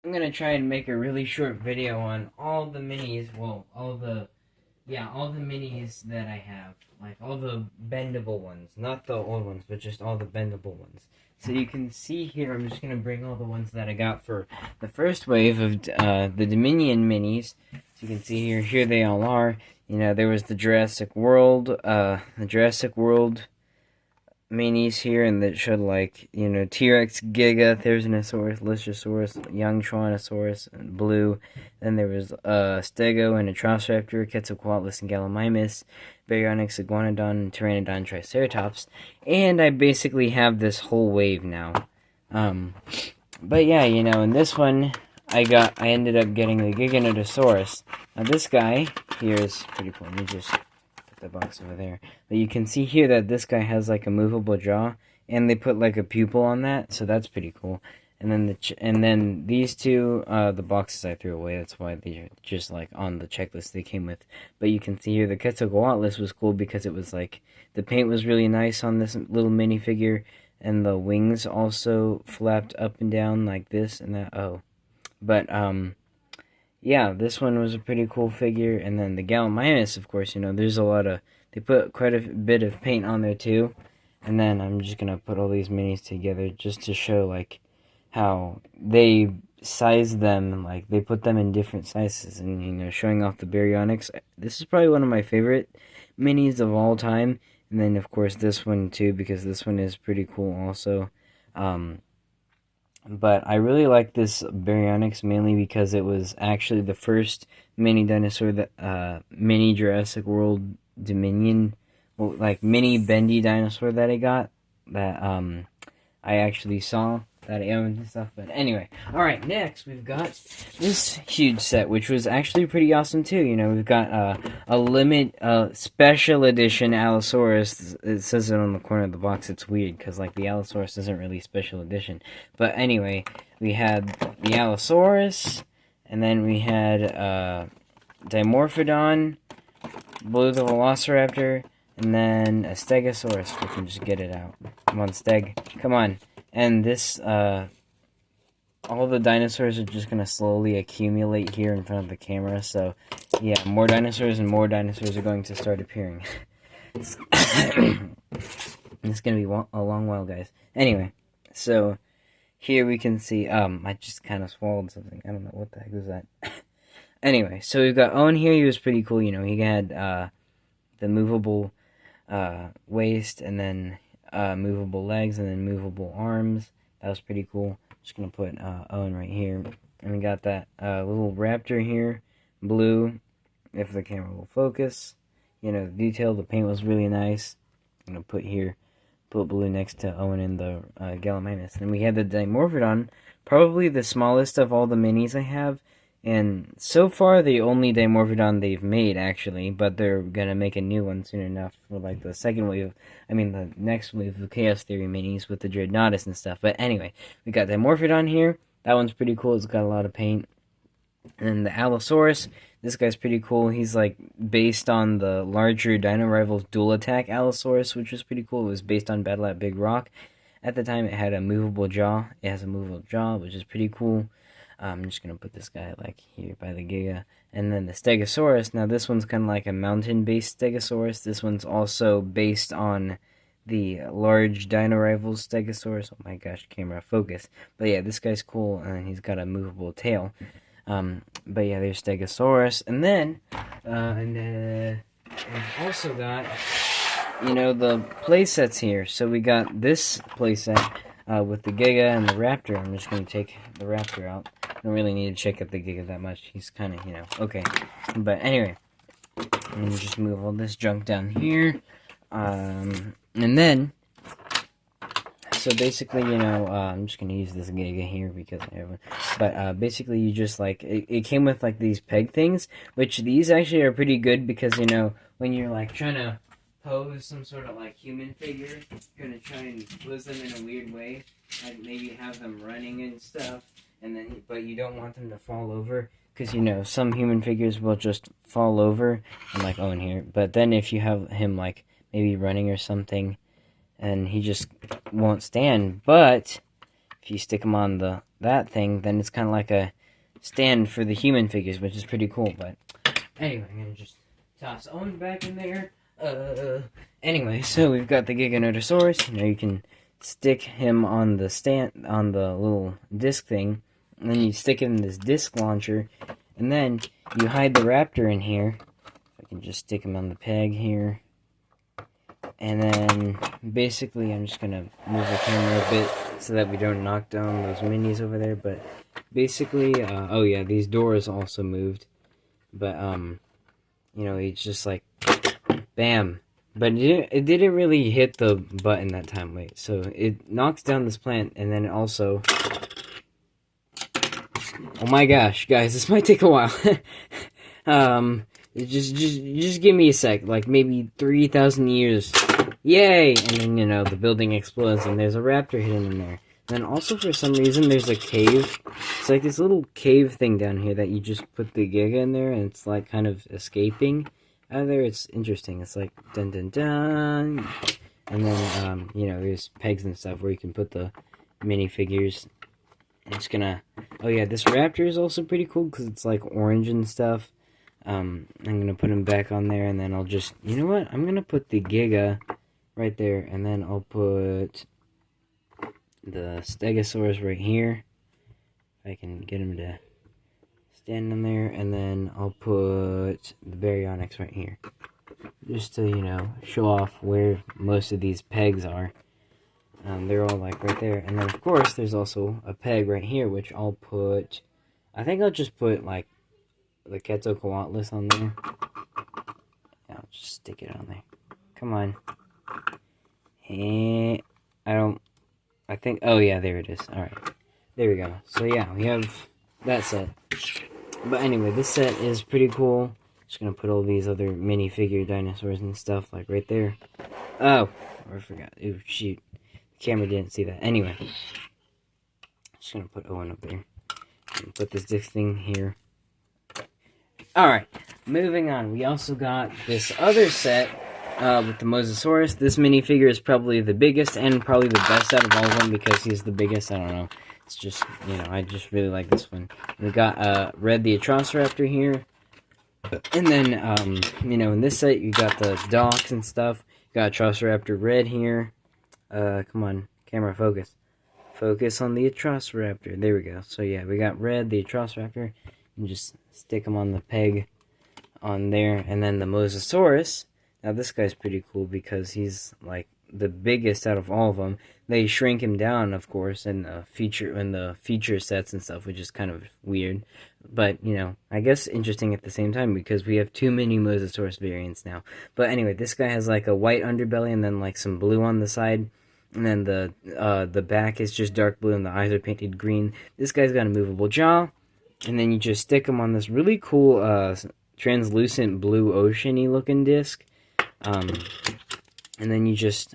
I'm gonna try and make a really short video on all the minis, well, all the minis that I have. Like, all the bendable ones. Not the old ones, but just all the bendable ones. So you can see here, I'm just gonna bring all the ones that I got for the first wave of the Dominion minis. So you can see here they all are. You know, there was the Jurassic World minis here, and that showed, like, you know, T-Rex, Giga, Therizinosaurus, Listrosaurus, young Tyrannosaurus, and Blue. Then there was Stego and a Atrociraptor, Quetzalcoatlus and Gallimimus, Baryonyx, Iguanodon, and Pteranodon, Triceratops. And I basically have this whole wave now. But yeah, you know, in this one, I ended up getting the Giganotosaurus. Now this guy here is pretty cool. Let me just the box over there. But you can see here that this guy has like a movable jaw, and they put like a pupil on that, so that's pretty cool. And then these two, the boxes I threw away. That's why they're just like on the checklist they came with. But you can see here the Quetzalcoatlus was cool because it was like the paint was really nice on this little minifigure, and the wings also flapped up and down like this and that. Oh, but yeah, this one was a pretty cool figure. And then the Gallimimus, of course, you know, there's a lot of, they put quite a bit of paint on there too. And then I'm just going to put all these minis together just to show, like, how they size them, like, they put them in different sizes. And, you know, showing off the Baryonyx. This is probably one of my favorite minis of all time. And then, of course, this one too, because this one is pretty cool also. But I really like this Baryonyx mainly because it was actually the first mini dinosaur that, mini Jurassic World Dominion, well, like mini bendy dinosaur that I got, that, I actually saw, that I owned and stuff. But anyway, alright, next we've got this huge set, which was actually pretty awesome too. You know, we've got a special edition Allosaurus. It says it on the corner of the box. It's weird because, like, the Allosaurus isn't really special edition. But anyway, we had the Allosaurus, and then we had Dimorphodon, Blue the Velociraptor, and then a Stegosaurus. We can just get it out. Come on, Steg. Come on. And this, all the dinosaurs are just gonna slowly accumulate here in front of the camera. So, yeah, more dinosaurs and more dinosaurs are going to start appearing. It's gonna be a long while, guys. Anyway, so here we can see, I just kind of swallowed something. I don't know what the heck was that. Anyway, so we've got Owen here. He was pretty cool. You know, he had, the movable, waist, and then movable legs, and then movable arms. That was pretty cool. Just gonna put Owen right here. And we got that little raptor here, Blue, if the camera will focus. You know, the detail, the paint was really nice. I'm gonna put Blue next to Owen and the Gallimimus. And we had the Dimorphodon, probably the smallest of all the minis I have. And so far, the only Dimorphodon they've made, actually, but they're gonna make a new one soon enough for, like, the second wave, the next wave of Chaos Theory minis with the Dreadnoughtus and stuff. But anyway, we got Dimorphodon here. That one's pretty cool. It's got a lot of paint. And then the Allosaurus, this guy's pretty cool. He's, like, based on the larger Dino Rivals Dual Attack Allosaurus, which was pretty cool. It was based on Battle at Big Rock. At the time, it had a movable jaw. It has a movable jaw, which is pretty cool. I'm just going to put this guy, like, here by the Giga. And then the Stegosaurus. Now, this one's kind of like a mountain-based Stegosaurus. This one's also based on the large Dino Rivals Stegosaurus. Oh my gosh, camera focus. But yeah, this guy's cool, and he's got a movable tail. But yeah, there's Stegosaurus. And then, we've also got, you know, the playsets here. So we got this playset with the Giga and the Raptor. I'm just going to take the Raptor out. I don't really need to check out the Giga that much. He's kind of, you know, okay. But anyway, let me just move all this junk down here. And then, so basically, you know, I'm just going to use this Giga here because I have one. But basically, you just, like, it came with, like, these peg things, which these actually are pretty good because, you know, when you're, like, trying to pose some sort of, like, human figure, you're going to try and pose them in a weird way, like maybe have them running and stuff. And then, but you don't want them to fall over, because, you know, some human figures will just fall over, and, like, Owen here. But then if you have him, like, maybe running or something, and he just won't stand. But if you stick them on that thing, then it's kind of like a stand for the human figures, which is pretty cool. But anyway, I'm gonna just toss Owen back in there. Anyway, so we've got the Giganotosaurus. You know, you can stick him on the stand, on the little disc thing, and then you stick it in this disc launcher, and then you hide the raptor in here. I can just stick him on the peg here, and then basically I'm just gonna move the camera a bit so that we don't knock down those minis over there. But basically, oh yeah, these doors also moved, but you know, it's just like bam. But it didn't really hit the button that time. Wait, so it knocks down this plant, and then it also... Oh my gosh, guys, this might take a while. Just give me a sec, like maybe 3,000 years. Yay! And then, you know, the building explodes, and there's a raptor hidden in there. Then also, for some reason, there's a cave. It's like this little cave thing down here that you just put the Giga in there, and it's like kind of escaping out of there. It's interesting. It's like dun dun dun, and then you know, there's pegs and stuff where you can put the minifigures. I'm just gonna. Oh yeah, this raptor is also pretty cool because it's like orange and stuff. I'm gonna put him back on there, and then I'll just. You know what? I'm gonna put the Giga right there, and then I'll put the Stegosaurus right here. If I can get him to stand on there, and then I'll put the Baryonyx right here, just to, you know, show off where most of these pegs are. They're all like right there, and then of course there's also a peg right here, which I'll put. I think I'll just put like the Quetzalcoatlus on there. Yeah, I'll just stick it on there. Come on. And I think. Oh yeah, there it is. All right, there we go. So yeah, we have that set. But anyway, this set is pretty cool. Just gonna put all these other minifigure dinosaurs and stuff like right there. Oh, I forgot. Ooh, shoot. The camera didn't see that. Anyway, just gonna put Owen up there. And put this disc thing here. Alright, moving on. We also got this other set with the Mosasaurus. This minifigure is probably the biggest and probably the best out of all of them because he's the biggest. I don't know. It's just, you know, I just really like this one. We got Red the Atrociraptor here. And then, you know, in this set, you got the docks and stuff. You got Atrociraptor Red here. Come on, camera, focus. Focus on the Atrociraptor. There we go. So, yeah, we got Red the Atrociraptor. And just stick him on the peg on there. And then the Mosasaurus. Now, this guy's pretty cool because he's, like, the biggest out of all of them. They shrink him down, of course, in the feature sets and stuff, which is kind of weird. But, you know, I guess interesting at the same time because we have too many Mosasaurus variants now. But anyway, this guy has like a white underbelly and then like some blue on the side. And then the back is just dark blue and the eyes are painted green. This guy's got a movable jaw. And then you just stick him on this really cool translucent blue ocean-y looking disc. And then you just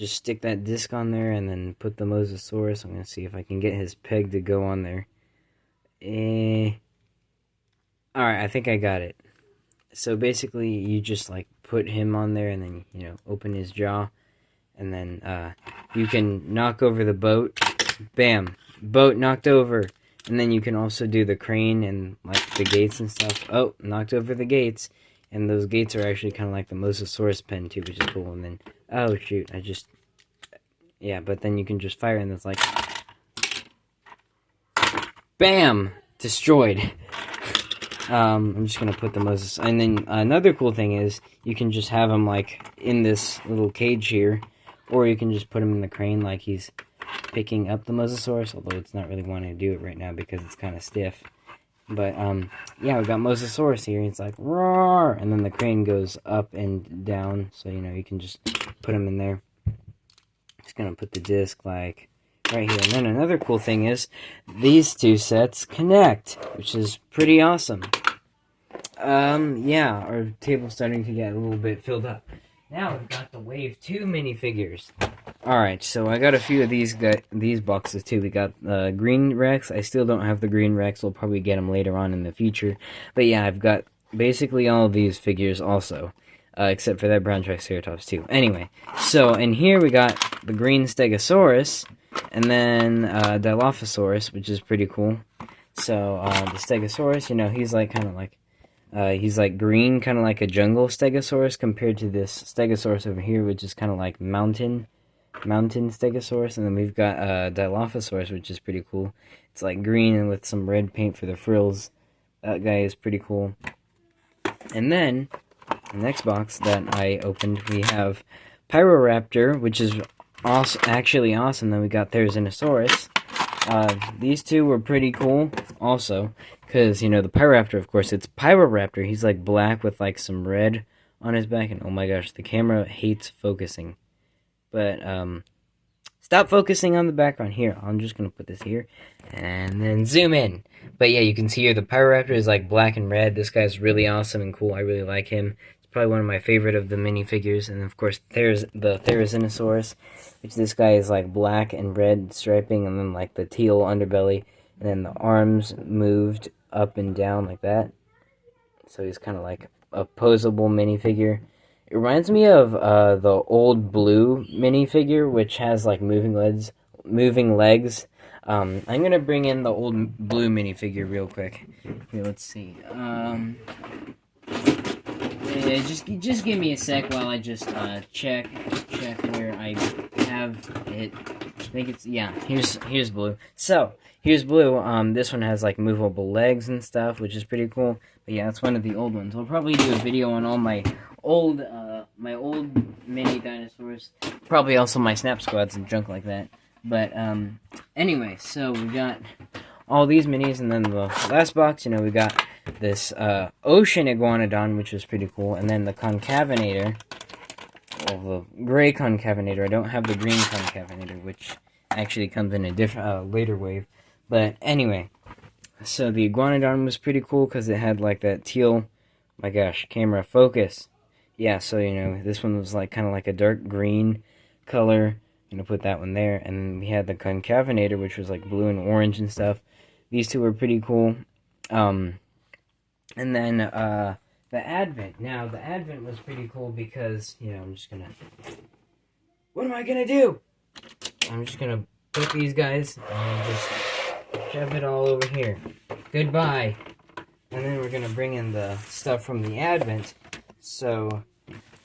stick that disc on there and then put the Mosasaurus. I'm going to see if I can get his peg to go on there. Alright, I think I got it. So basically, you just like put him on there and then, you know, open his jaw. And then you can knock over the boat. Bam! Boat knocked over. And then you can also do the crane and like the gates and stuff. Oh, knocked over the gates. And those gates are actually kind of like the Mosasaurus pen too, which is cool. And then, oh shoot, yeah, but then you can just fire and it's like, bam! Destroyed. I'm just gonna put the Moses, and then another cool thing is, you can just have him like, in this little cage here, or you can just put him in the crane like he's picking up the Mosasaurus, although it's not really wanting to do it right now because it's kind of stiff. But, yeah, we've got Mosasaurus here, and it's like, roar! And then the crane goes up and down, so, you know, you can just put him in there. Just gonna put the disc, like, right here. And then another cool thing is, these two sets connect, which is pretty awesome. Yeah, our table's starting to get a little bit filled up. Now we've got the Wave 2 minifigures. Alright, so I got a few of these boxes too. We got Green Rex. I still don't have the Green Rex. We'll probably get them later on in the future. But yeah, I've got basically all of these figures also. except for that brown Triceratops too. Anyway, so in here we got the green Stegosaurus, and then Dilophosaurus, which is pretty cool. So the Stegosaurus, you know, he's like kind of like he's like green, kind of like a jungle Stegosaurus, compared to this Stegosaurus over here, which is kind of like mountain Stegosaurus. And then we've got Dilophosaurus, which is pretty cool. It's like green and with some red paint for the frills. That guy is pretty cool. And then the next box that I opened, we have Pyroraptor, which is actually awesome. Then we got Therizinosaurus. These two were pretty cool also, because, you know, the Pyroraptor, of course, it's Pyroraptor. He's like black with like some red on his back, and oh my gosh, the camera hates focusing. But, stop focusing on the background. Here, I'm just going to put this here, and then zoom in. But yeah, you can see here the Pyroraptor is like black and red. This guy's really awesome and cool. I really like him. It's probably one of my favorite of the minifigures. And of course, there's the Therizinosaurus, which this guy is like black and red striping, and then like the teal underbelly, and then the arms moved up and down like that. So he's kind of like a posable minifigure. It reminds me of the old Blue minifigure, which has like moving legs. I'm gonna bring in the old Blue minifigure real quick. Here, let's see. Yeah, just give me a sec while I just check where I have it. I think it's, yeah. Here's Blue. So here's Blue. This one has like movable legs and stuff, which is pretty cool. But yeah, it's one of the old ones. I'll probably do a video on all my old mini dinosaurs. Probably also my Snap Squads and junk like that. But anyway, so we got all these minis, and then the last box, you know, we got this ocean iguanodon, which was pretty cool, and then the concavinator, well, the gray concavinator. I don't have the green concavinator, which actually comes in a different later wave. But anyway, so the iguanodon was pretty cool because it had like that teal. My gosh, camera focus. Yeah, so you know, this one was like kind of like a dark green color. I'm gonna put that one there, and then we had the concavinator, which was like blue and orange and stuff. These two were pretty cool. And then the Advent. Now the Advent was pretty cool because, you know, I'm just gonna. What am I gonna do? I'm just gonna put these guys and just shove it all over here. Goodbye. And then we're gonna bring in the stuff from the Advent. So,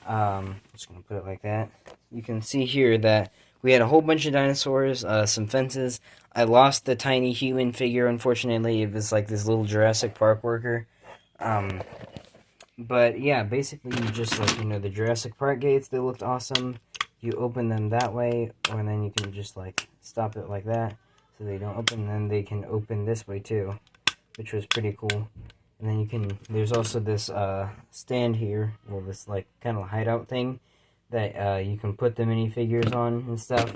I'm just gonna put it like that. You can see here that we had a whole bunch of dinosaurs, some fences. I lost the tiny human figure, unfortunately. It was like this little Jurassic Park worker. But yeah, basically you just, like, you know, the Jurassic Park gates, they looked awesome. You open them that way, or then you can just, like, stop it like that, so they don't open. And then they can open this way too, which was pretty cool. And then you can, there's also this stand here, well, this like kind of hideout thing that you can put the minifigures on and stuff.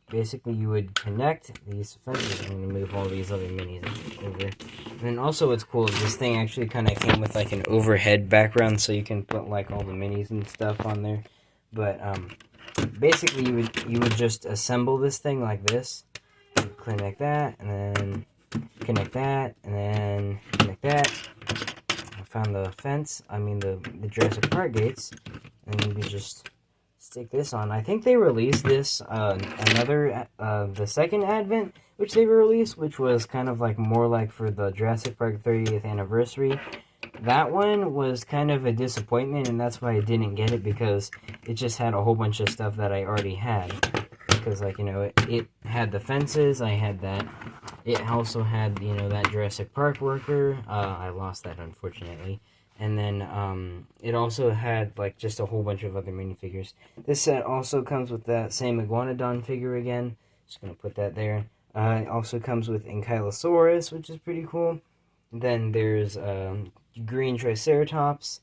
Basically, you would connect these fences. I'm going to move all these other minis over. And then also what's cool is this thing actually kind of came with like an overhead background, so you can put like all the minis and stuff on there. But basically, you would just assemble this thing like this. You connect that, and then connect that, and then connect that. I found the fence, I mean the Jurassic Park gates, and you can just stick this on. I think they released this, the second Advent, which they released, which was kind of like more like for the Jurassic Park 30th anniversary. That one was kind of a disappointment, and that's why I didn't get it, because it just had a whole bunch of stuff that I already had. Because, like, you know, it had the fences, I had that. It also had, you know, that Jurassic Park worker. I lost that, unfortunately. And then, it also had, like, just a whole bunch of other minifigures. This set also comes with that same Iguanodon figure again. Just gonna put that there. It also comes with Ankylosaurus, which is pretty cool. Then there's, green Triceratops.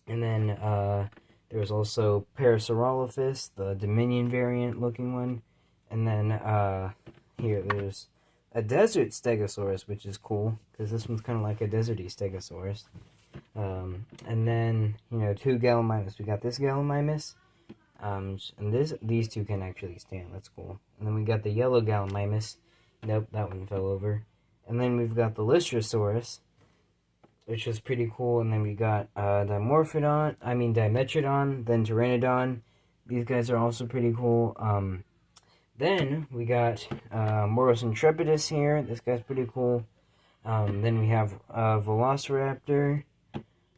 And then, there's also Parasaurolophus, the Dominion variant looking one. And then, here, there's a desert Stegosaurus, which is cool, because this one's kind of like a deserty Stegosaurus. And then, you know, two Gallimimus. We got this Gallimimus, and these two can actually stand. That's cool. And then we got the yellow Gallimimus. Nope, that one fell over. And then we've got the Lystrosaurus. which is pretty cool. And then we got Dimetrodon, then Pteranodon. These guys are also pretty cool. Then we got Moros Intrepidus here. This guy's pretty cool. Then we have Velociraptor.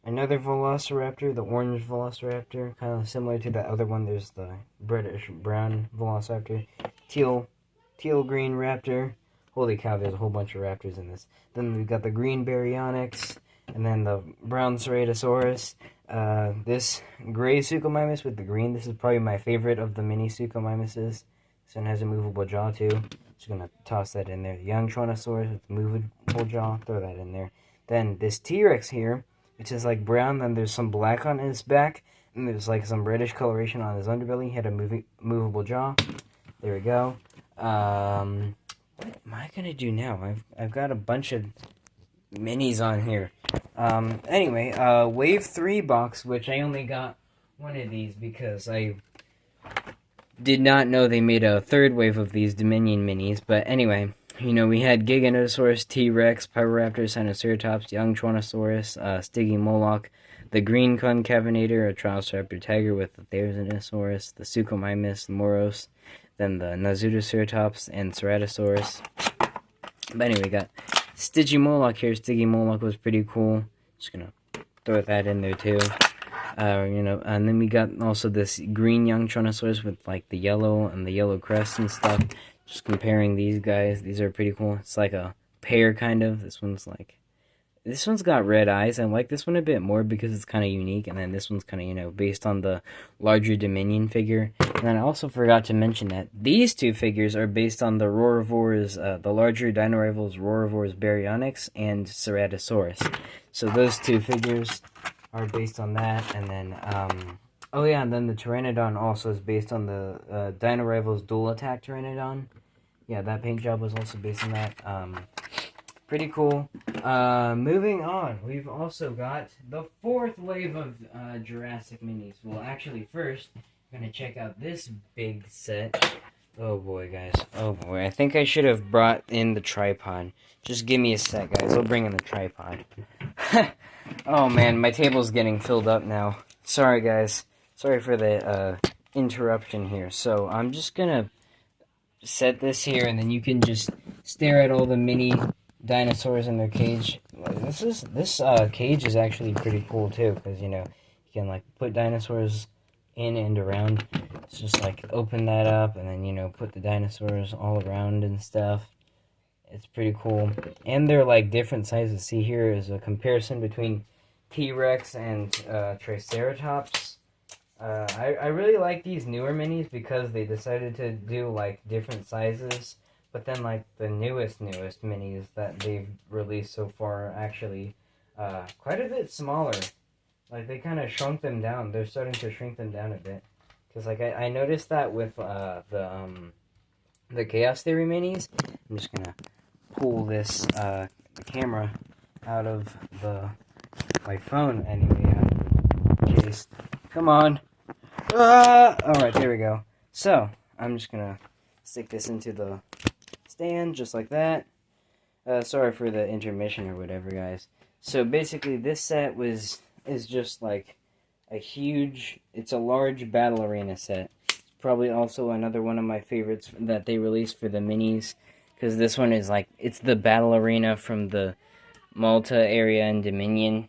Another Velociraptor, the orange Velociraptor, kind of similar to that other one. There's the reddish brown Velociraptor. Teal green Raptor. Holy cow, there's a whole bunch of raptors in this. Then we've got the green Baryonyx, and then the brown Ceratosaurus. This gray Suchomimus with the green. This is probably my favorite of the mini Suchomimuses. This one has a movable jaw too. Just gonna toss that in there. The young Tyrannosaurus with movable jaw. Throw that in there. Then this T-Rex here, which is like brown. Then there's some black on his back, and there's like some reddish coloration on his underbelly. He had a movable jaw. There we go. What am I gonna do now? I've got a bunch of minis on here. Anyway, Wave 3 box, which I only got one of these because I did not know they made a third wave of these Dominion minis. But anyway, you know, we had Giganotosaurus, T-Rex, Pyroraptor, Sinoceratops, young Tyrannosaurus, Stygimoloch, the green Concavinator, a Triceratops tiger with the Therizinosaurus, the Suchomimus, Moros, then the Nazutoceratops, and Ceratosaurus. But anyway, we got Stygimoloch here. Stygimoloch was pretty cool. Just gonna throw that in there too. You know, and then we got also this green young Tyrannosaurus with like the yellow and the yellow crest and stuff. Just comparing these guys, these are pretty cool. It's like a pair kind of. This one's got red eyes. I like this one a bit more because it's kind of unique, and then this one's kind of, you know, based on the larger Dominion figure. And then I also forgot to mention that these two figures are based on the Roarivores, the larger Dino Rivals Roarivores Baryonyx and Ceratosaurus. So those two figures are based on that, and then oh yeah, and then the Pteranodon also is based on the Dino Rivals Dual Attack Pteranodon. Yeah, that paint job was also based on that. Pretty cool. Moving on, we've also got the fourth wave of Jurassic minis. Well, actually, first, I'm gonna check out this big set. Oh boy, guys. Oh boy, I think I should have brought in the tripod. Just give me a sec, guys. I'll bring in the tripod. Oh man, my table's getting filled up now. Sorry, guys. Sorry for the interruption here. So I'm just gonna set this here, and then you can just stare at all the mini dinosaurs in their cage. This cage is actually pretty cool too, because you know you can like put dinosaurs in and around. It's just like open that up, and then you know put the dinosaurs all around and stuff. It's pretty cool, and they're like different sizes. See, here is a comparison between T-Rex and Triceratops. I really like these newer minis because they decided to do like different sizes, but then like the newest minis that they've released so far are actually quite a bit smaller. Like they kind of shrunk them down. They're starting to shrink them down a bit, because like I noticed that with the Chaos Theory minis. I'm just gonna pull this camera out of my phone anyway, out of case. Come on. Alright, there we go. So, I'm just gonna stick this into the stand, just like that. Sorry for the intermission or whatever, guys. So, basically, this set is just like it's a large battle arena set. It's probably also another one of my favorites that they released for the minis, because this one is like, it's the battle arena from the Malta area and Dominion.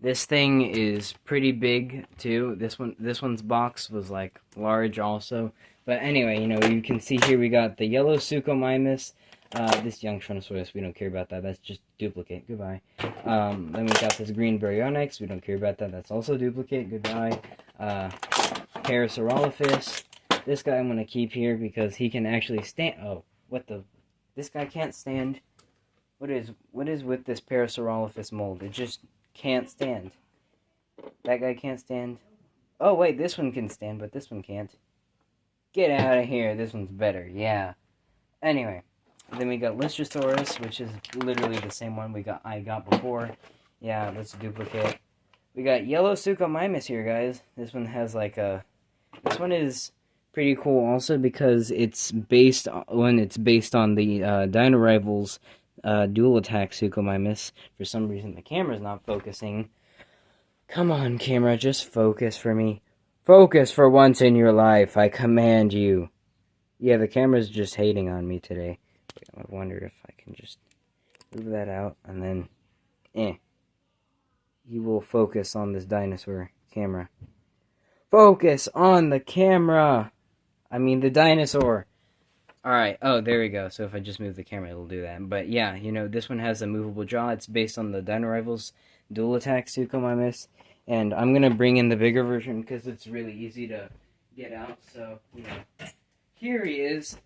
This thing is pretty big too. This one's box was like large also. But anyway, you know, you can see here we got the yellow Suchomimus. This young Tyrannosaurus, we don't care about that. That's just duplicate. Goodbye. Then we got this green Baryonyx. We don't care about that. That's also duplicate. Goodbye. Parasaurolophus. This guy I'm gonna keep here because he can actually stand. Oh, what the? This guy can't stand. What is with this Parasaurolophus mold? It just can't stand. That guy can't stand. Oh wait, this one can stand, but this one can't. Get out of here. This one's better. Yeah. Anyway, then we got Lystrosaurus, which is literally the same one I got before. Yeah, that's a duplicate. We got yellow Suchomimus here, guys. This one has like a. This one is pretty cool also because it's based on the Dino Rivals dual attack Suchomimus. For some reason, the camera's not focusing. Come on, camera, just focus for me. Focus for once in your life, I command you. Yeah, the camera's just hating on me today. I wonder if I can just move that out, and then, you will focus on this dinosaur camera. Focus on the camera! I mean, the dinosaur! Alright, oh, there we go. So if I just move the camera, it'll do that. But yeah, this one has a movable jaw. It's based on the Dino Rivals Dual Attack Suchomimus. And I'm going to bring in the bigger version because it's really easy to get out. So, here he is.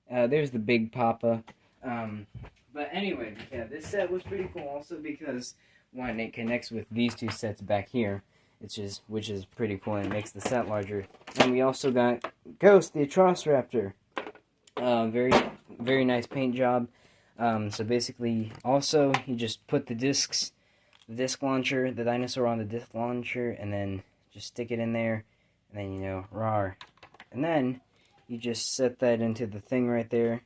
There's the big papa. But anyway, yeah, this set was pretty cool also because, one, it connects with these two sets back here. Which is pretty cool, and it makes the set larger. And we also got Ghost, the Atrociraptor. Very, very nice paint job. So basically, also, you just put the disc launcher, the dinosaur on the disc launcher, and then just stick it in there, and then, rawr. And then, you just set that into the thing right there.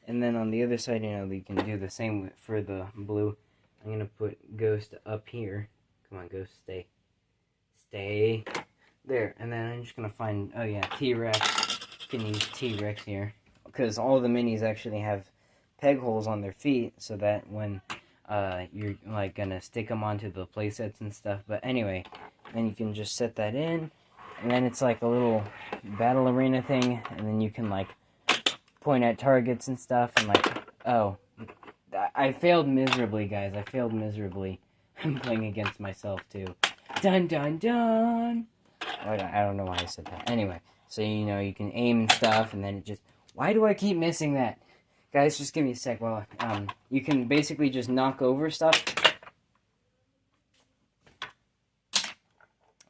And then on the other side, you can do the same for the blue. I'm going to put Ghost up here. Come on, Ghost, stay. Stay there. And then I'm just going to find, oh yeah, T-Rex. You can use T-Rex here. Because all the minis actually have peg holes on their feet, so that when you're like going to stick them onto the playsets and stuff. But anyway, then you can just set that in. And then it's like a little battle arena thing. And then you can like point at targets and stuff. And like, oh, I failed miserably, guys. I failed miserably. I'm playing against myself too. Dun dun dun! I don't know why I said that. Anyway, so you can aim and stuff, and then it just... Why do I keep missing that? Guys, just give me a sec while you can basically just knock over stuff.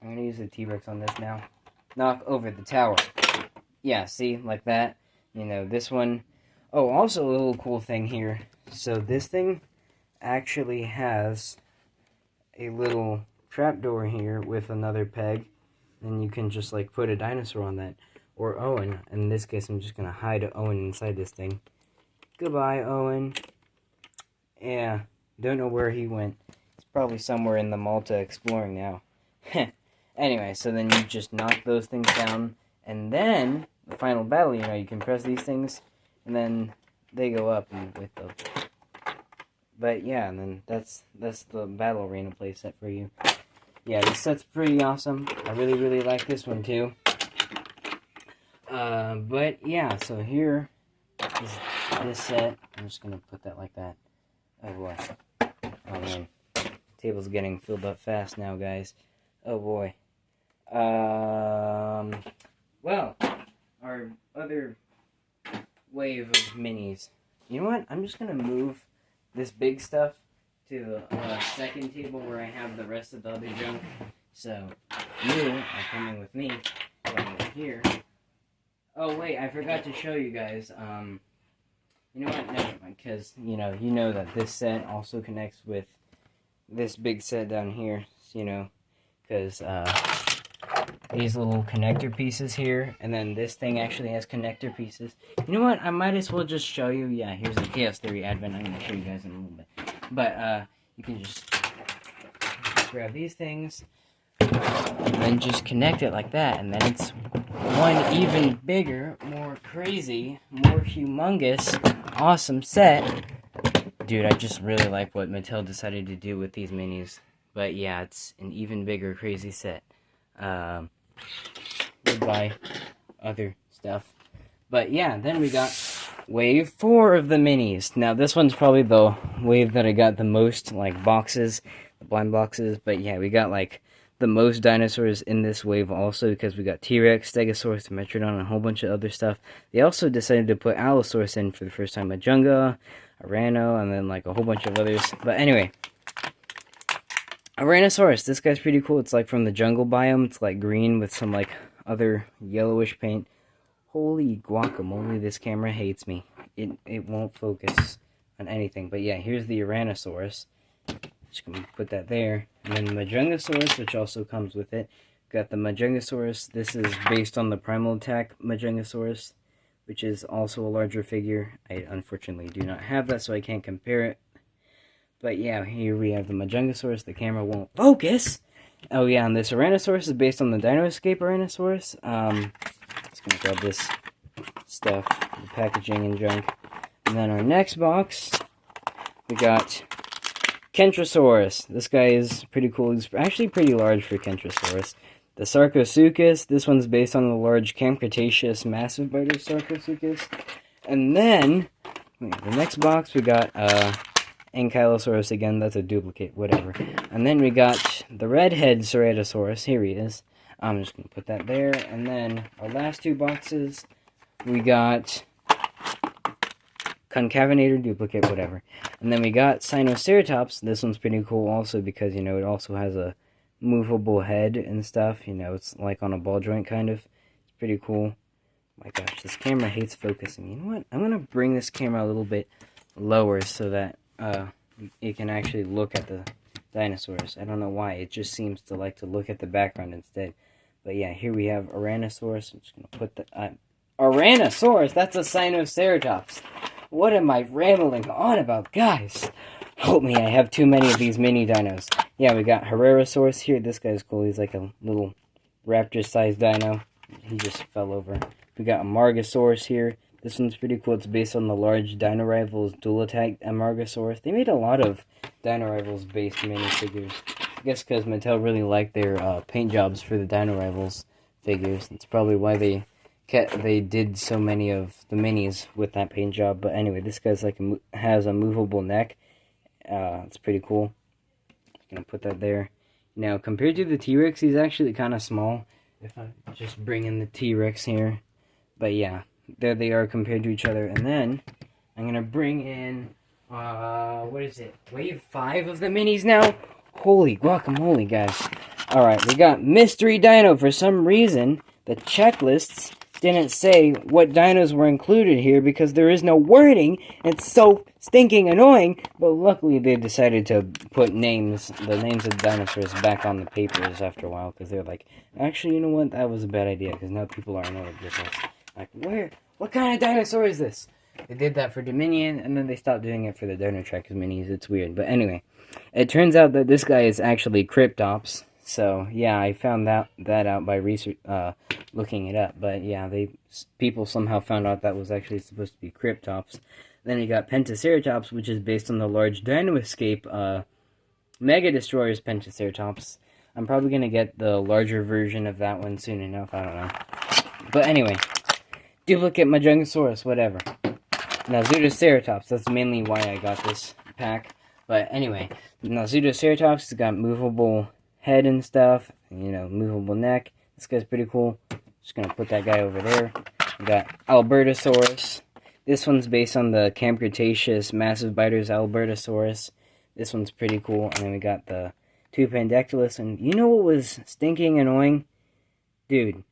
I'm gonna use the T-Rex on this now. Knock over the tower. Yeah, see? Like that. This one... Oh, also a little cool thing here. So this thing actually has a little trapdoor here with another peg, and you can just like put a dinosaur on that, or Owen. In this case, I'm just gonna hide Owen inside this thing. Goodbye, Owen. Yeah, don't know where he went. He's probably somewhere in the Malta exploring now. Anyway, so then you just knock those things down, and then the final battle. You can press these things, and then they go up and with the. But yeah, and then that's the battle arena playset for you. Yeah, this set's pretty awesome. I really, really like this one, too. But, yeah, so here is this set. I'm just going to put that like that. Oh, boy. Oh, man. Table's getting filled up fast now, guys. Oh, boy. Well, our other wave of minis. You know what? I'm just going to move this big stuff to the second table where I have the rest of the other junk. So, you are coming with me over here. Oh, wait, I forgot to show you guys. You know what? Never mind, because, you know that this set also connects with this big set down here, because, these little connector pieces here, and then this thing actually has connector pieces. You know what? I might as well just show you. Yeah, here's the Chaos Theory Advent. I'm going to show you guys in a little bit. But, you can just grab these things, and then just connect it like that, and then it's one even bigger, more crazy, more humongous, awesome set. Dude, I just really like what Mattel decided to do with these minis. But yeah, it's an even bigger, crazy set. Goodbye, other stuff. But yeah, then we got wave 4 of the minis. Now, this one's probably the wave that I got the most, like, boxes, the blind boxes. But yeah, we got, like, the most dinosaurs in this wave also, because we got T-Rex, Stegosaurus, Dimetrodon, and a whole bunch of other stuff. They also decided to put Allosaurus in for the first time, Majunga, Arano, and then, like, a whole bunch of others. But anyway, Tyrannosaurus, this guy's pretty cool. It's, like, from the jungle biome. It's, like, green with some, like, other yellowish paint. Holy guacamole, this camera hates me. It won't focus on anything. But yeah, here's the Tyrannosaurus. Just gonna put that there. And then the Majungasaurus, which also comes with it. Got the Majungasaurus. This is based on the Primal Attack Majungasaurus. which is also a larger figure. I unfortunately do not have that, so I can't compare it. But yeah, here we have the Majungasaurus. The camera won't focus. Oh yeah, and this Tyrannosaurus is based on the Dino Escape Tyrannosaurus. Just gonna grab this stuff, the packaging and junk. And then our next box, we got Kentrosaurus. This guy is pretty cool. He's actually pretty large for Kentrosaurus. The Sarcosuchus. This one's based on the large Camp Cretaceous massive biter Sarcosuchus. And then, the next box we got Ankylosaurus again. That's a duplicate, whatever. And then we got the redhead Ceratosaurus. Here he is. I'm just going to put that there. And then our last two boxes, we got Concavenator duplicate, whatever. And then we got Sinoceratops. This one's pretty cool also because, you know, it also has a movable head and stuff. You know, it's like on a ball joint kind of. It's pretty cool. My gosh, this camera hates focusing. You know what? I'm going to bring this camera a little bit lower so that you can actually look at the dinosaurs. I don't know why. It just seems to like to look at the background instead. But yeah, here we have Ouranosaurus. I'm just going to put the... Ouranosaurus? That's a Sinoceratops. What am I rambling on about? Guys, help me. I have too many of these mini dinos. Yeah, we got Herrerasaurus here. This guy's cool. He's like a little raptor-sized dino. He just fell over. We got Amargasaurus here. This one's pretty cool. It's based on the large Dino Rivals Dual Attack Amargasaurus. They made a lot of Dino Rivals based minifigures. I guess because Mattel really liked their paint jobs for the Dino Rivals figures. That's probably why they did so many of the minis with that paint job. But anyway, this guy's like has a movable neck. It's pretty cool. Just gonna put that there. Now, compared to the T-Rex, he's actually kind of small. If I just bring in the T-Rex here. But yeah, there they are compared to each other. And then I'm gonna bring in what is it? Wave 5 of the minis now. Holy guacamole, guys! All right, we got Mystery Dino. For some reason, the checklists didn't say what dinos were included here because there is no wording. It's so stinking annoying. But luckily they decided to put the names of the dinosaurs back on the papers after a while because they're like, actually, you know what? That was a bad idea because now people are annoyed with us. Like, what kind of dinosaur is this? They did that for Dominion and then they stopped doing it for the Dino Trackers minis. It's weird. But anyway, it turns out that this guy is actually Cryptops. So, yeah, I found that out by research, looking it up. But, yeah, people somehow found out that was actually supposed to be Cryptops. Then you got Pentaceratops, which is based on the large Dino Escape Mega Destroyers Pentaceratops. I'm probably going to get the larger version of that one soon enough. I don't know. But anyway, duplicate Majungasaurus, whatever. Now, Pseudoceratops, that's mainly why I got this pack. But anyway, now Pseudoceratops has got movable head and stuff, you know, movable neck. This guy's pretty cool. Just gonna put that guy over there. We got Albertosaurus. This one's based on the Camp Cretaceous massive biters Albertosaurus. This one's pretty cool. And then we got the Tupandactylus. And you know what was stinking annoying? Dude,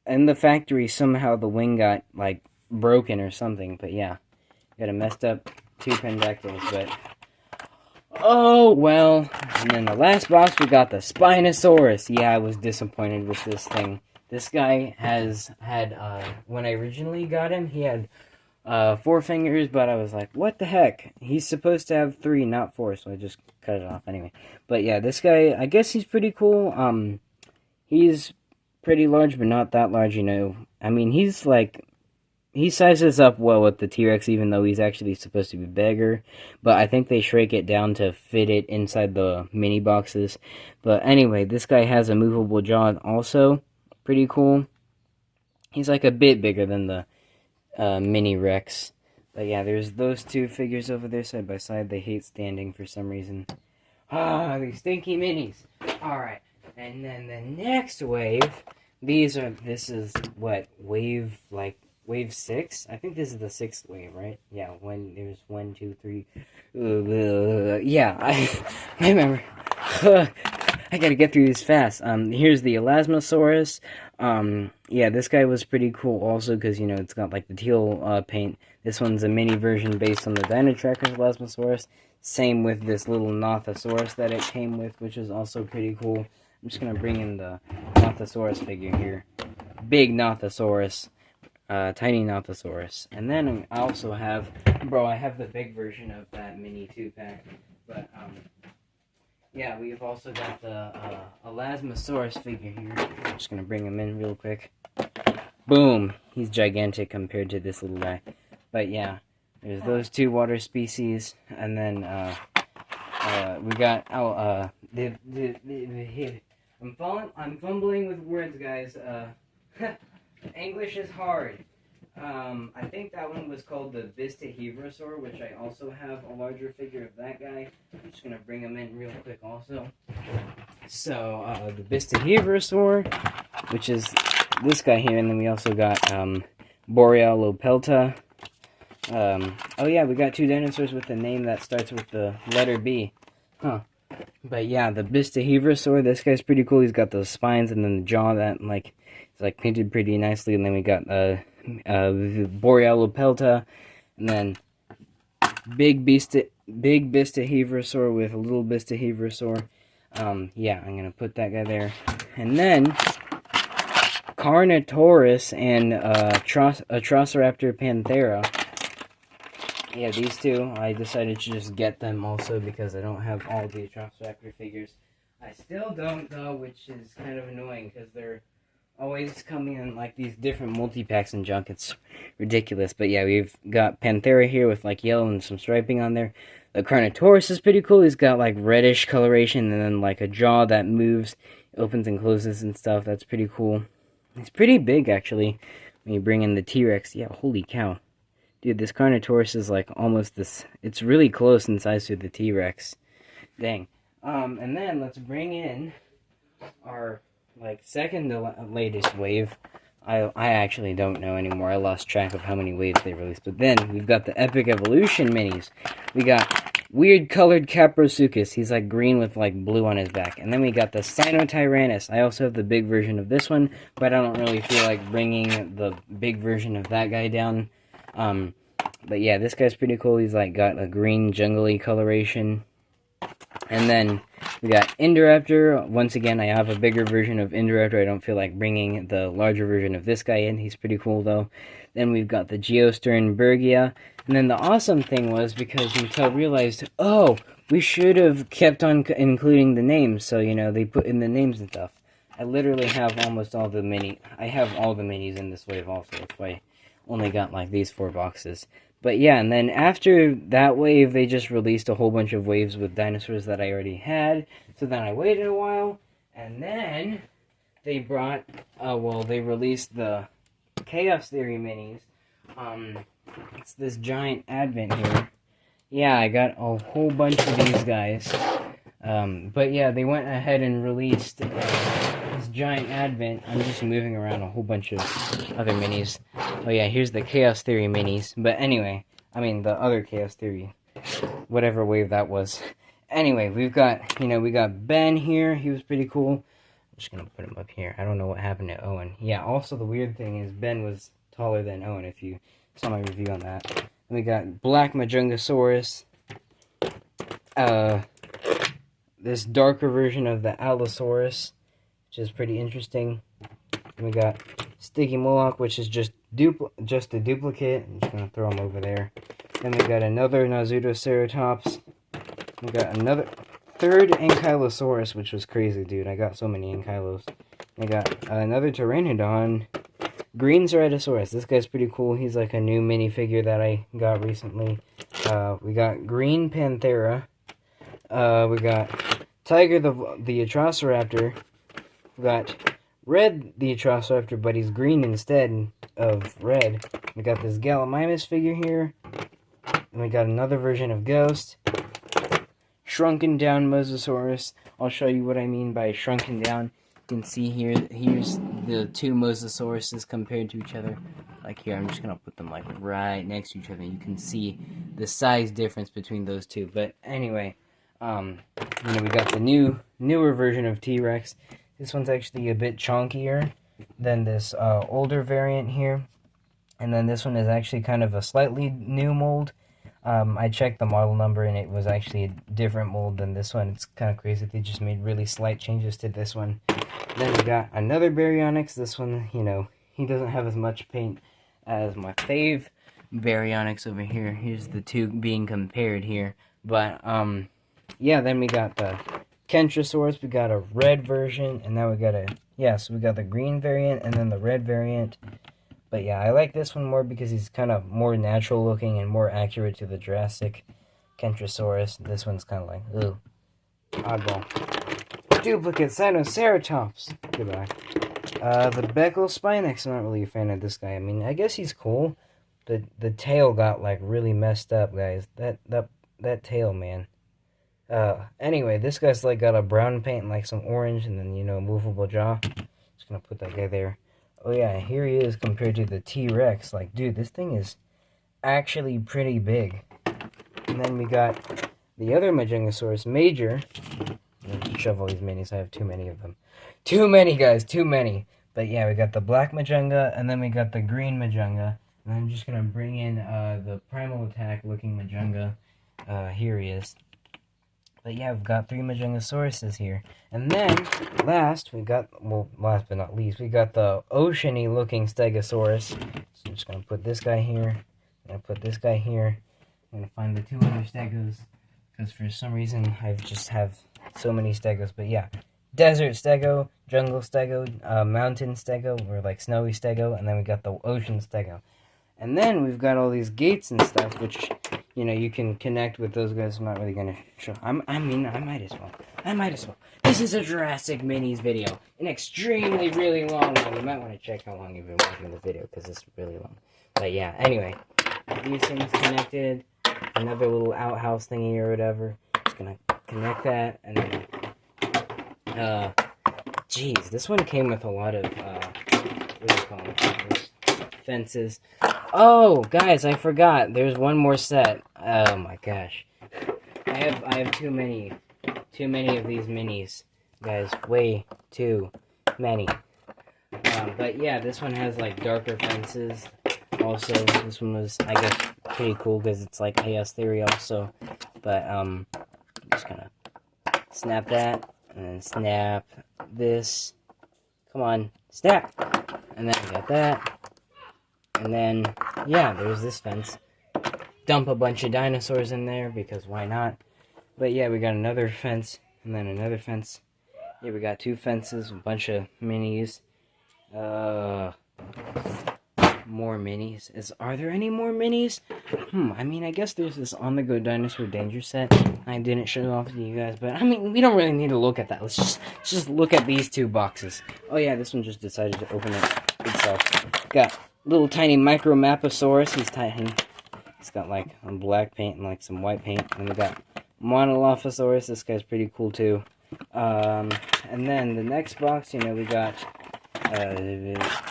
in the factory somehow the wing got, like, broken or something. But yeah, got a messed up Tupandactylus, but oh, well. And then the last box, we got the Spinosaurus. Yeah, I was disappointed with this thing. This guy has had, when I originally got him, he had 4 fingers, but I was like, what the heck? He's supposed to have 3, not 4, so I just cut it off anyway. But yeah, this guy, I guess he's pretty cool. He's pretty large, but not that large, you know. I mean, he's like... He sizes up well with the T-Rex, even though he's actually supposed to be bigger. But I think they shrink it down to fit it inside the mini boxes. But anyway, this guy has a movable jaw also. Pretty cool. He's like a bit bigger than the mini Rex. But yeah, there's those two figures over there side by side. They hate standing for some reason. Ah, these stinky minis. Alright, and then the next wave. This is what, wave 6? I think this is the 6th wave, right? Yeah, there's 1, 2, 3. Yeah, I remember. I gotta get through these fast. Here's the Elasmosaurus. Yeah, this guy was pretty cool also because, you know, it's got like the teal paint. This one's a mini version based on the Dino Trackers Elasmosaurus. Same with this little Nothosaurus that it came with, which is also pretty cool. I'm just gonna bring in the Nothosaurus figure here. Big Nothosaurus. Tiny Nothosaurus. And then I also have, I have the big version of that mini 2-pack. But, yeah, we've also got the Elasmosaurus figure here. I'm just going to bring him in real quick. Boom! He's gigantic compared to this little guy. But, yeah, there's those two water species. And then, we got, I'm fumbling with words, guys. English is hard. I think that one was called the Vistahedrosaur, which I also have a larger figure of that guy. I'm just gonna bring him in real quick also. So, the Vistahedrosaur, which is this guy here, and then we also got, Borealopelta. Oh yeah, we got two dinosaurs with a name that starts with the letter B. Huh. But yeah, the Vistahedrosaur, this guy's pretty cool. He's got those spines and then the jaw that, like, is, like, painted pretty nicely. And then we got, Borealopelta, and then big Vistahedrosaur with a little Vistahedrosaur. Yeah, I'm gonna put that guy there. And then Carnotaurus and Atrociraptor Panthera. Yeah, these two, I decided to just get them also because I don't have all the Atrociraptor figures. I still don't, though, which is kind of annoying because they're always coming in, like, these different multi-packs and junk. It's ridiculous. But yeah, we've got Panthera here with, like, yellow and some striping on there. The Carnotaurus is pretty cool. He's got, like, reddish coloration and then, like, a jaw that moves, opens and closes and stuff. That's pretty cool. It's pretty big, actually, when you bring in the T-Rex. Yeah, holy cow. Dude, this Carnotaurus is, like, almost this... It's really close in size to the T-Rex. Dang. And then let's bring in our, like, second latest wave. I actually don't know anymore. I lost track of how many waves they released. But then we've got the Epic Evolution minis. We got weird colored Caprosuchus. He's, like, green with, like, blue on his back. And then we got the Sinotyrannus. I also have the big version of this one, but I don't really feel like bringing the big version of that guy down. But yeah, this guy's pretty cool. He's, like, got a green jungly coloration. And then we got Indoraptor. Once again, I have a bigger version of Indoraptor. I don't feel like bringing the larger version of this guy in. He's pretty cool, though. Then we've got the Geosternbergia. And then the awesome thing was, because Mattel realized, oh, we should have kept on including the names. So, you know, they put in the names and stuff. I literally have almost all the I have all the minis in this wave also. That's why I only got, like, these 4 boxes. But yeah, and then after that wave, they just released a whole bunch of waves with dinosaurs that I already had. So then I waited a while, and then they brought, they released the Chaos Theory minis. It's this giant advent here. Yeah, I got a whole bunch of these guys. But yeah, they went ahead and released this giant advent. I'm just moving around a whole bunch of other minis. Oh yeah, here's the Chaos Theory minis. But anyway, I mean the other Chaos Theory, whatever wave that was. Anyway, we've got, we got Ben here. He was pretty cool. I'm just gonna put him up here. I don't know what happened to Owen. Yeah, also the weird thing is Ben was taller than Owen, if you saw my review on that. Then we got Black Majungasaurus. This darker version of the Allosaurus, which is pretty interesting. And we got Sticky Moloch, which is just a duplicate. I'm just gonna throw him over there. Then we got another Nazutoceratops. We got another third Ankylosaurus, which was crazy, dude. I got so many Ankylos. We got another Pteranodon. Green Ceratosaurus. This guy's pretty cool. He's like a new minifigure that I got recently. We got Green Panthera. We got Tiger the Atrociraptor. We got Red the Atrociraptor, but he's green instead of red. We got this Gallimimus figure here. And we got another version of Ghost. Shrunken down Mosasaurus. I'll show you what I mean by shrunken down. You can see here's the two Mosasauruses compared to each other. Like here, I'm just gonna put them like right next to each other. You can see the size difference between those two. But anyway, we got the newer version of T-Rex. This one's actually a bit chunkier than this older variant here. And then this one is actually kind of a slightly new mold. I checked the model number and it was actually a different mold than this one. It's kind of crazy. They just made really slight changes to this one. Then we got another Baryonyx. This one, he doesn't have as much paint as my fave baryonyx over here. Here's the two being compared here. But, yeah, then we got the Kentrosaurus. We got a red version, and now we got so we got the green variant and then the red variant. But yeah, I like this one more because he's kind of more natural looking and more accurate to the Jurassic Kentrosaurus. This one's kind of like, ooh, oddball. Duplicate Spinosaurus. Goodbye. The Beckel Spinax, I'm not really a fan of this guy. I mean, I guess he's cool. The tail got, like, really messed up, guys. That tail, man. Anyway, this guy's, like, got a brown paint and, like, some orange and then, you know, movable jaw. Just gonna put that guy there. Oh, yeah, here he is compared to the T-Rex. Like, dude, this thing is actually pretty big. And then we got the other Majengosaurus Major. I'm gonna shove all these minis. I have too many of them. Too many, guys, too many. But yeah, we got the black Majenga, and then we got the green Majenga. And I'm just gonna bring in the Primal Attack looking Majenga. Here he is. But yeah, we've got 3 Majengosauruses here. And then, last but not least, we got the oceany looking Stegosaurus. So I'm just gonna put this guy here. I'm gonna put this guy here. I'm gonna find the 2 other Stegos. Because for some reason, I just have so many Stegos. But yeah, Desert Stego, Jungle Stego, Mountain Stego, or like Snowy Stego, and then we got the Ocean Stego. And then we've got all these gates and stuff, which, you know, you can connect with those guys. I'm not really going to show. I might as well. This is a Jurassic Minis video. An extremely, really long one. You might want to check how long you've been watching the video, because it's really long. But yeah, anyway. These things connected. Another little outhouse thingy or whatever. Just going to connect that. And then, geez, this one came with a lot of, what do you call it? Fences. Oh, guys, I forgot. There's one more set. Oh my gosh, I have too many of these minis, guys. Way too many. But yeah, this one has like darker fences. Also, this one was, I guess, pretty cool because it's like Chaos Theory also. But I'm just gonna snap that and then snap this. Come on, snap. And then we got that. And then, yeah, there's this fence. Dump a bunch of dinosaurs in there, because why not? But yeah, we got another fence, and then another fence. Yeah, we got 2 fences, a bunch of minis. More minis. Are there any more minis? I mean, I guess there's this On-the-Go Dinosaur Danger set. I didn't show it off to you guys, but I mean, we don't really need to look at that. Let's just look at these 2 boxes. Oh yeah, this one just decided to open it itself. Got little tiny Micromaposaurus. He's tiny. He's got like some black paint and like some white paint. And we got Monolophosaurus. This guy's pretty cool too. And then the next box, you know, we got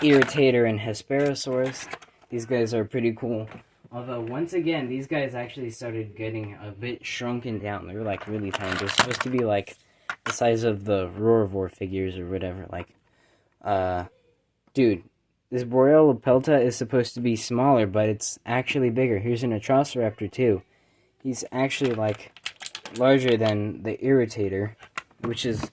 Irritator and Hesperosaurus. These guys are pretty cool. Although, once again, these guys actually started getting a bit shrunken down. They were like really tiny. They're supposed to be like the size of the Roarvor figures or whatever. Like, dude. This Borealopelta is supposed to be smaller, but it's actually bigger. Here's an Atrociraptor, too. He's actually, like, larger than the Irritator, which is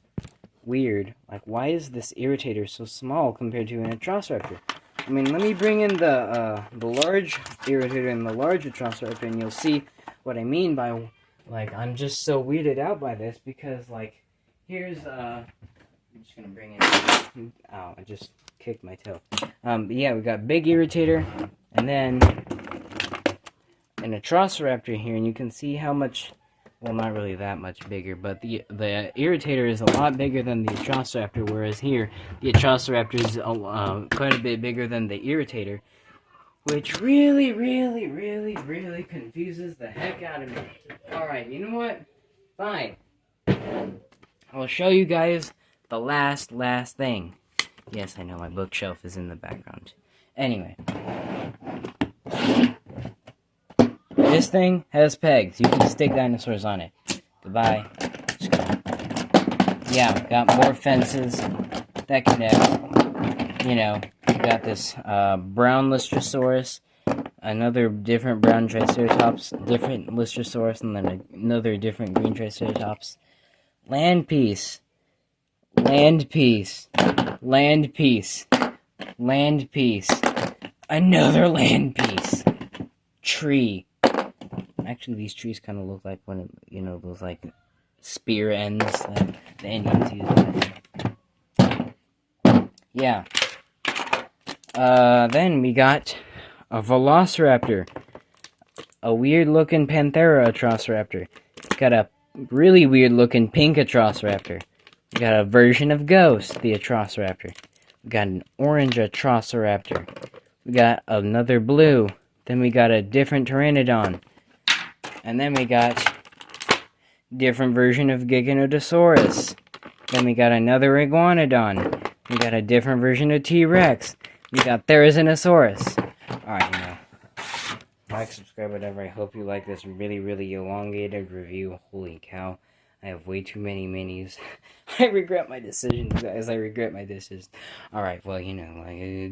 weird. Like, why is this Irritator so small compared to an Atrociraptor? I mean, let me bring in the large Irritator and the large Atrociraptor, and you'll see what I mean by, like, I'm just so weirded out by this, because, like, here's, I'm just gonna bring in, oh, I just kicked my toe. But yeah, we got big Irritator, and then an Atrociraptor here, and you can see how much, well, not really that much bigger, but the Irritator is a lot bigger than the Atrociraptor, whereas here, the Atrociraptor is quite a bit bigger than the Irritator, which really confuses the heck out of me. Alright, you know what? Fine. I'll show you guys the last thing. Yes, I know my bookshelf is in the background. Anyway. This thing has pegs. You can stick dinosaurs on it. Goodbye. Yeah, got more fences that connect. You know, got this brown Lystrosaurus, another different brown Triceratops, different Lystrosaurus, and then another different green Triceratops. Land piece. Land piece. Land piece. Land piece. Another land piece. Tree. Actually, these trees kind of look like one of, those like spear ends that the Indians use. Yeah. Then we got a Velociraptor. A weird looking Panthera Atrociraptor. Got a really weird looking pink Atrociraptor. We got a version of Ghost, the Atrociraptor. We got an orange Atrociraptor. We got another blue. Then we got a different Pteranodon. And then we got different version of Giganotosaurus. Then we got another Iguanodon. We got a different version of T-Rex. We got Therizinosaurus. Alright, like, subscribe, whatever. I hope you like this really, really elongated review. Holy cow. I have way too many minis. I regret my decisions, guys. I regret my decisions. Alright, well, goodbye.